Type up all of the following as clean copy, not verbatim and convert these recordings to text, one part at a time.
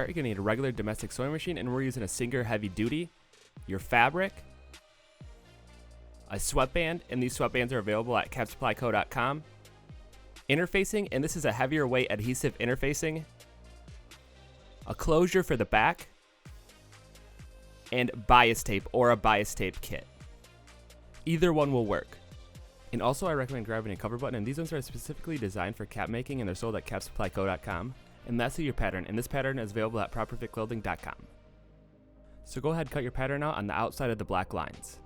start, you're going to need a regular domestic sewing machine, and we're using a Singer Heavy Duty, your fabric, a sweatband, and these sweatbands are available at capsupplyco.com. Interfacing, and this is a heavier weight adhesive interfacing, a closure for the back, and bias tape or a bias tape kit. Either one will work. And also I recommend grabbing a cover button, and these ones are specifically designed for cap making and they're sold at capsupplyco.com. And lastly, your pattern, and this pattern is available at properfitclothing.com. So go ahead and cut your pattern out on the outside of the black lines.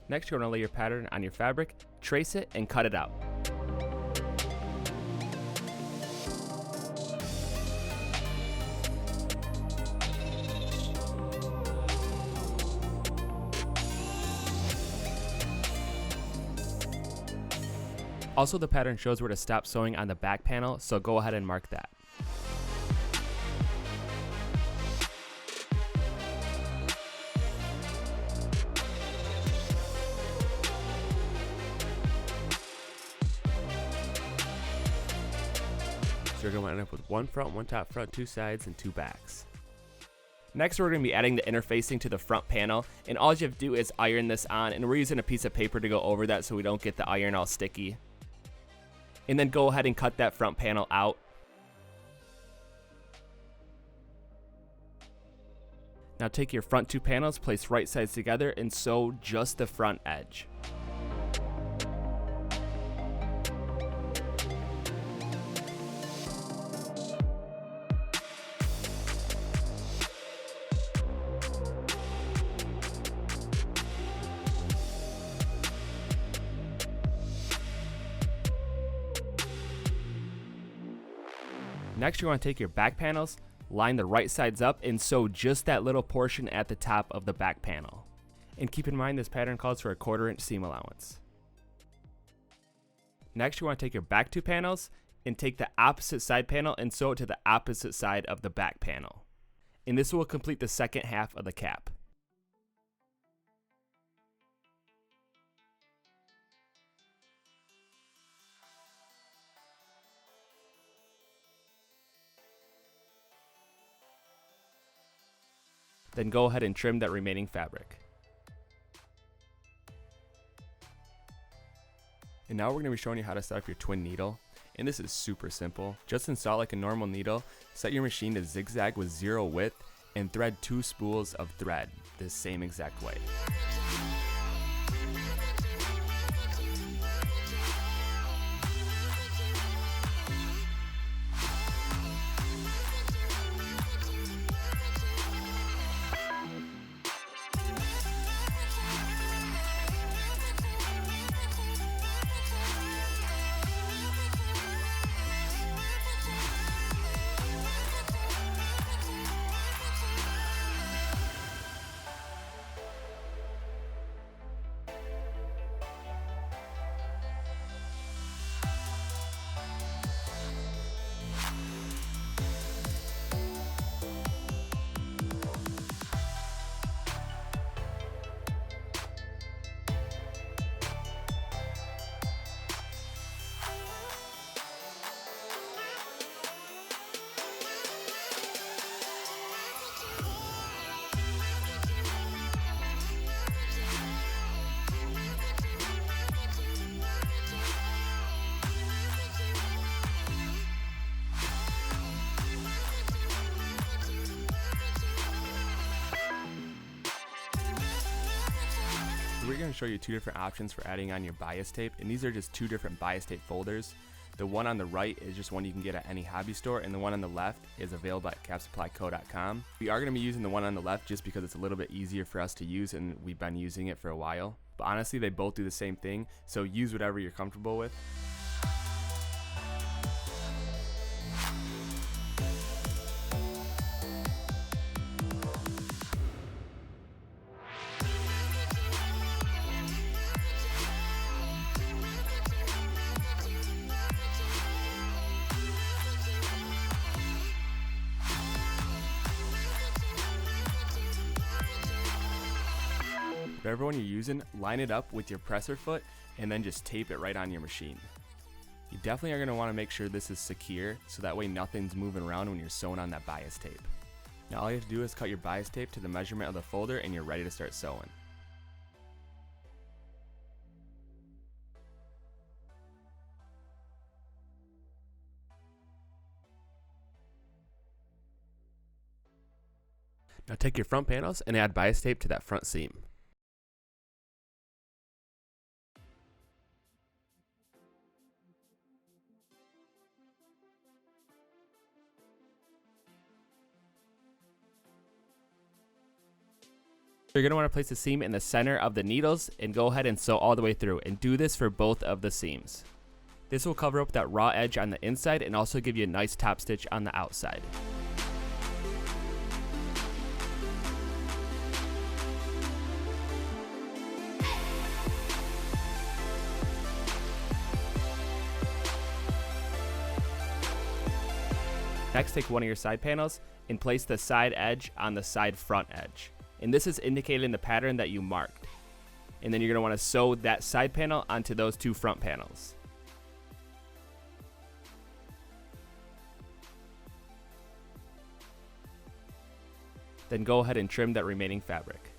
Next, you're going to lay your pattern on your fabric, trace it, and cut it out. Also, the pattern shows where to stop sewing on the back panel, so go ahead and mark that. So you're going to end up with one front, one top front, two sides, and two backs. Next, we're going to be adding the interfacing to the front panel, and all you have to do is iron this on, and we're using a piece of paper to go over that so we don't get the iron all sticky. And then go ahead and cut that front panel out. Now take your front two panels, place right sides together, and sew just the front edge. Next, you want to take your back panels, line the right sides up, and sew just that little portion at the top of the back panel. And keep in mind this pattern calls for a 1/4 inch seam allowance. Next, you want to take your back two panels and take the opposite side panel and sew it to the opposite side of the back panel. And this will complete the second half of the cap. Then go ahead and trim that remaining fabric. And now we're going to be showing you how to set up your twin needle. And this is super simple. Just install like a normal needle, set your machine to zigzag with 0 width, and thread 2 spools of thread the same exact way. We're going to show you 2 different options for adding on your bias tape, and these are just 2 different bias tape folders. The one on the right is just one you can get at any hobby store, and the one on the left is available at capsupplyco.com. We are going to be using the one on the left just because it's a little bit easier for us to use, and we've been using it for a while. But honestly, they both do the same thing, so use whatever you're comfortable with. Whatever one you're using, line it up with your presser foot and then just tape it right on your machine. You definitely are going to want to make sure this is secure, so that way nothing's moving around when you're sewing on that bias tape. Now all you have to do is cut your bias tape to the measurement of the folder and you're ready to start sewing. Now take your front panels and add bias tape to that front seam. You're going to want to place the seam in the center of the needles and go ahead and sew all the way through, and do this for both of the seams. This will cover up that raw edge on the inside and also give you a nice top stitch on the outside. Next, take one of your side panels and place the side edge on the side front edge. And this is indicating the pattern that you marked. And then you're going to want to sew that side panel onto those two front panels. Then go ahead and trim that remaining fabric.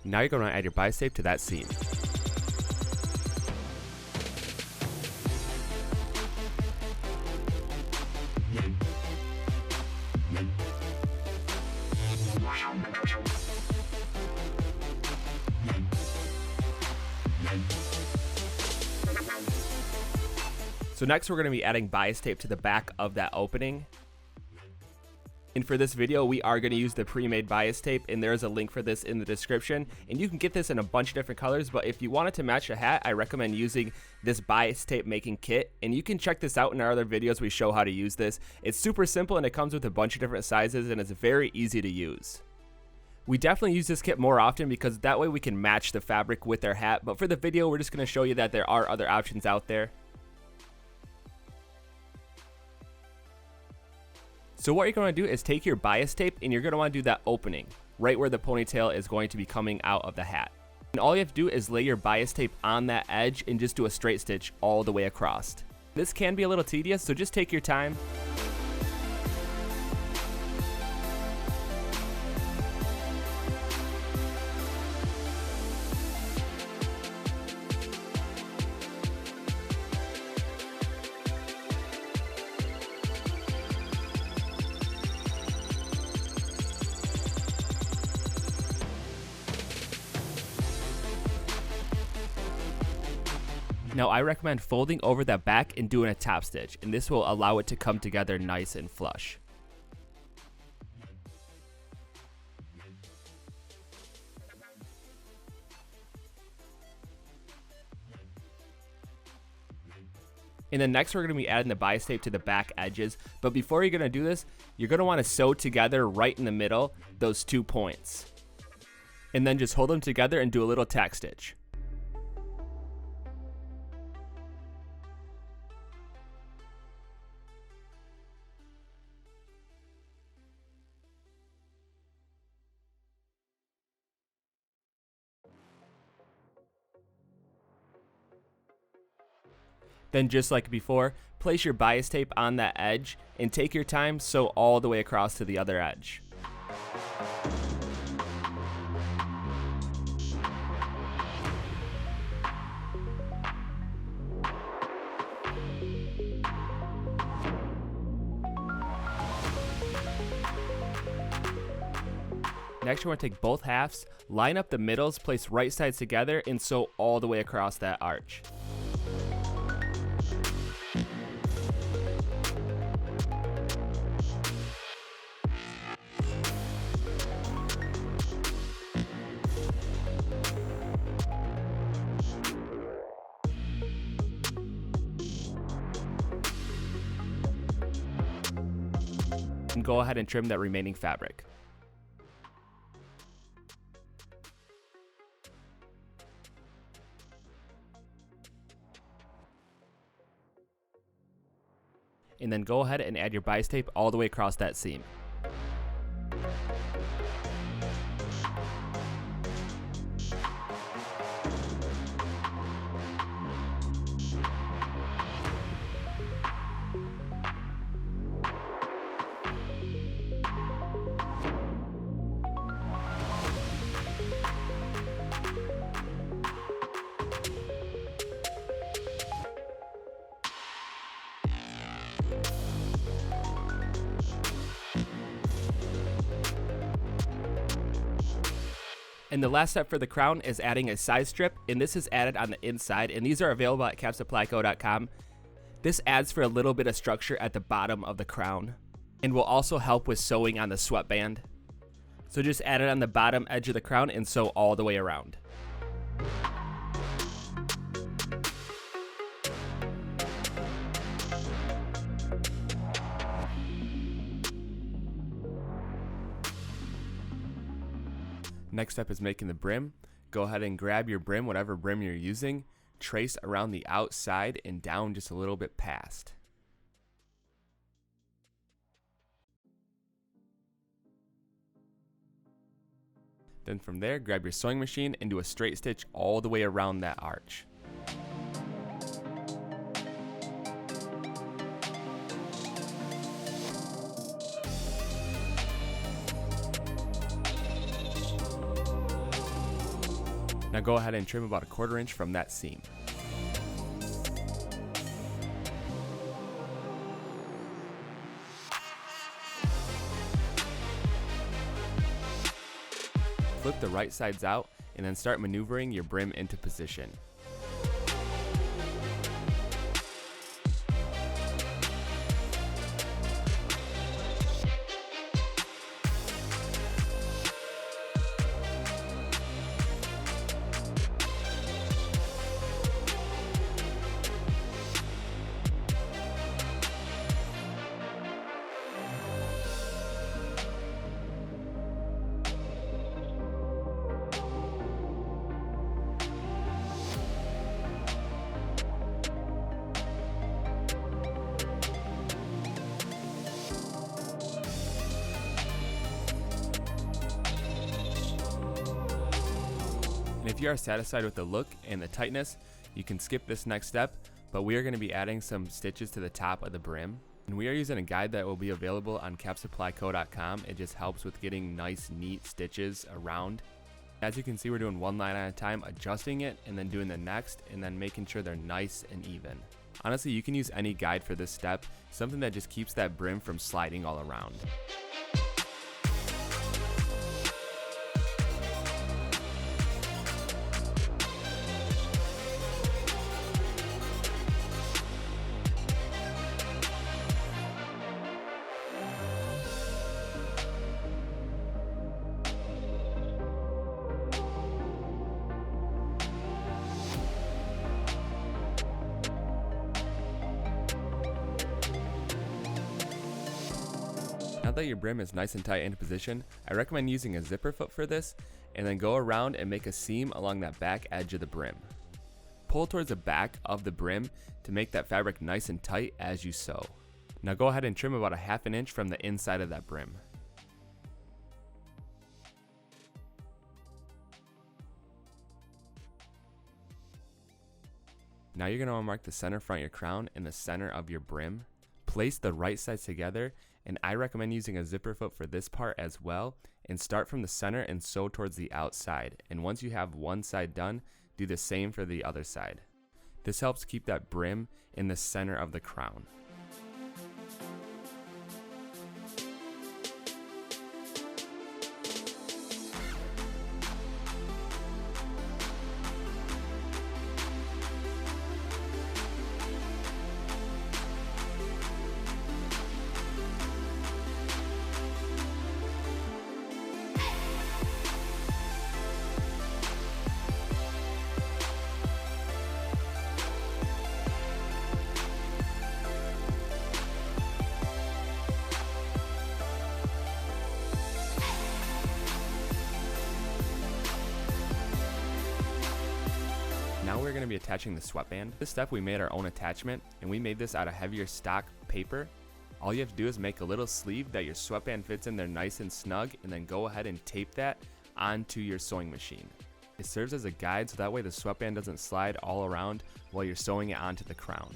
Now you're going to add your bias tape to that seam. So next we're going to be adding bias tape to the back of that opening. And for this video, we are going to use the pre-made bias tape, and there is a link for this in the description. And you can get this in a bunch of different colors, but if you want it to match a hat, I recommend using this bias tape making kit. And you can check this out in our other videos. We show how to use this. It's super simple, and it comes with a bunch of different sizes, and it's very easy to use. We definitely use this kit more often because that way we can match the fabric with our hat. But for the video, we're just going to show you that there are other options out there. So what you're going to do is take your bias tape and you're going to want to do that opening right where the ponytail is going to be coming out of the hat. And all you have to do is lay your bias tape on that edge and just do a straight stitch all the way across. This can be a little tedious, so just take your time. Now I recommend folding over that back and doing a top stitch, and this will allow it to come together nice and flush. And then next we're going to be adding the bias tape to the back edges, but before you're going to do this, you're going to want to sew together right in the middle those 2 points. And then just hold them together and do a little tack stitch. Then just like before, place your bias tape on that edge and take your time, sew all the way across to the other edge. Next, you want to take both halves, line up the middles, place right sides together, and sew all the way across that arch. And go ahead and trim that remaining fabric. And then go ahead and add your bias tape all the way across that seam. And the last step for the crown is adding a side strip, and this is added on the inside, and these are available at capsupplyco.com. This adds for a little bit of structure at the bottom of the crown and will also help with sewing on the sweatband. So just add it on the bottom edge of the crown and sew all the way around. Next step is making the brim. Go ahead and grab your brim, whatever brim you're using, trace around the outside and down just a little bit past. Then from there, grab your sewing machine and do a straight stitch all the way around that arch. Now go ahead and trim about a 1/4 inch from that seam. Flip the right sides out and then start maneuvering your brim into position. And if you are satisfied with the look and the tightness, you can skip this next step, but we are going to be adding some stitches to the top of the brim. And we are using a guide that will be available on capsupplyco.com. It just helps with getting nice, neat stitches around. As you can see, we're doing one line at a time, adjusting it, and then doing the next, and then making sure they're nice and even. Honestly, you can use any guide for this step, something that just keeps that brim from sliding all around. Now that your brim is nice and tight into position, I recommend using a zipper foot for this, and then go around and make a seam along that back edge of the brim. Pull towards the back of the brim to make that fabric nice and tight as you sew. Now go ahead and trim about a 1/2 inch from the inside of that brim. Now you're going to mark the center front of your crown and the center of your brim. Place the right sides together, and I recommend using a zipper foot for this part as well, and start from the center and sew towards the outside. And once you have one side done, do the same for the other side. This helps keep that brim in the center of the crown. Now we're going to be attaching the sweatband. This step we made our own attachment, and we made this out of heavier stock paper. All you have to do is make a little sleeve that your sweatband fits in there nice and snug, and then go ahead and tape that onto your sewing machine. It serves as a guide so that way the sweatband doesn't slide all around while you're sewing it onto the crown.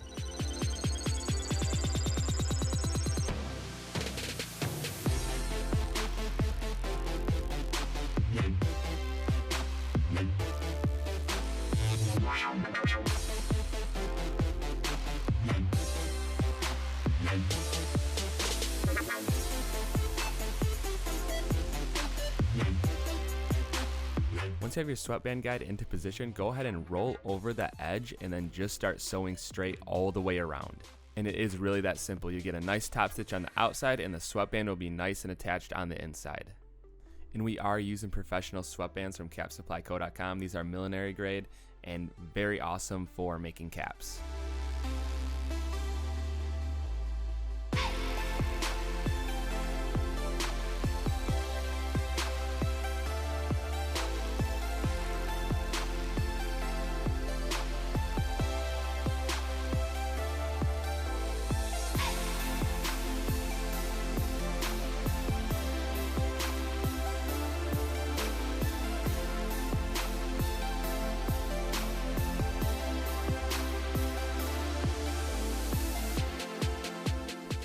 Once you have your sweatband guide into position, go ahead and roll over the edge and then just start sewing straight all the way around. And it is really that simple. You get a nice top stitch on the outside and the sweatband will be nice and attached on the inside. And we are using professional sweatbands from capsupplyco.com. These are millinery grade and very awesome for making caps.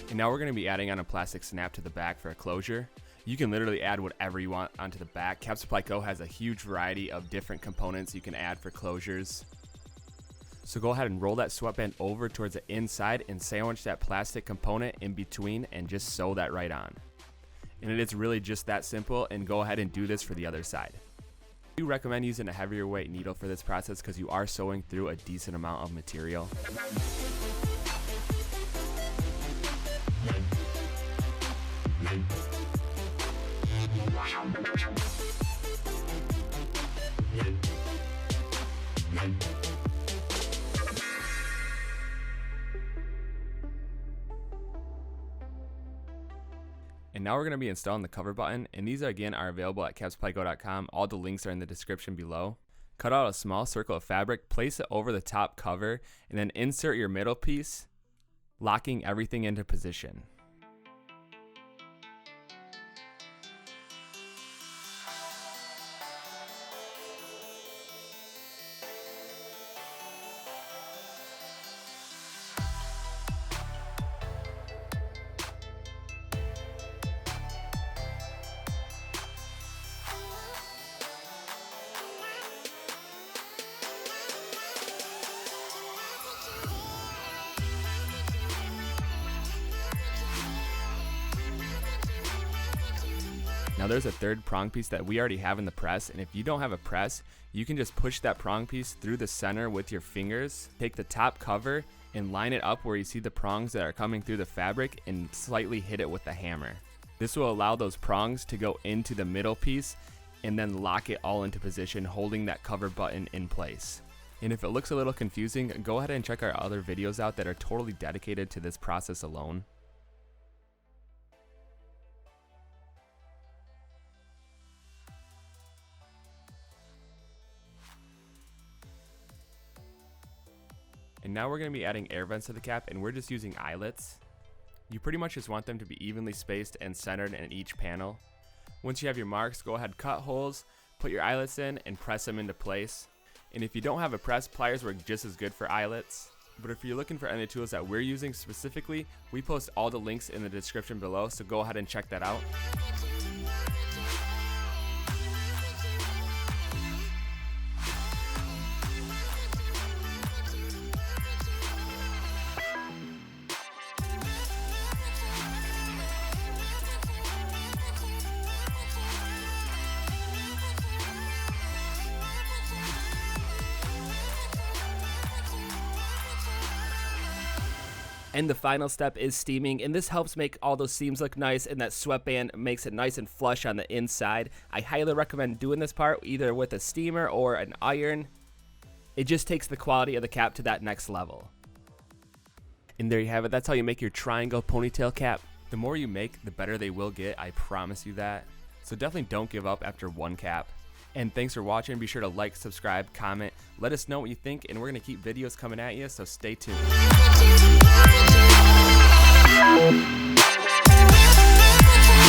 And now we're going to be adding on a plastic snap to the back for a closure. You can literally add whatever you want onto the back. Cap Supply Co. has a huge variety of different components you can add for closures. So go ahead and roll that sweatband over towards the inside and sandwich that plastic component in between and just sew that right on. And it is really just that simple, and go ahead and do this for the other side. I do recommend using a heavier weight needle for this process because you are sewing through a decent amount of material. And now we're going to be installing the cover button, and these again are available at capsupplyco.com. All the links are in the description below. Cut out a small circle of fabric, place it over the top cover, and then insert your middle piece, locking everything into position. Now there's a third prong piece that we already have in the press, and if you don't have a press, you can just push that prong piece through the center with your fingers, take the top cover and line it up where you see the prongs that are coming through the fabric and slightly hit it with the hammer. This will allow those prongs to go into the middle piece and then lock it all into position, holding that cover button in place. And if it looks a little confusing, go ahead and check our other videos out that are totally dedicated to this process alone. And now we're going to be adding air vents to the cap, and we're just using eyelets. You pretty much just want them to be evenly spaced and centered in each panel. Once you have your marks, go ahead, cut holes, put your eyelets in, and press them into place. And if you don't have a press, pliers work just as good for eyelets. But if you're looking for any tools that we're using specifically, we post all the links in the description below, so go ahead and check that out. And the final step is steaming, and this helps make all those seams look nice, and that sweatband makes it nice and flush on the inside. I highly recommend doing this part either with a steamer or an iron. It just takes the quality of the cap to that next level. And there you have it. That's how you make your triangle ponytail cap. The more you make, the better they will get. I promise you that. So definitely don't give up after one cap. And thanks for watching. Be sure to like, subscribe, comment. Let us know what you think, and we're going to keep videos coming at you, so stay tuned.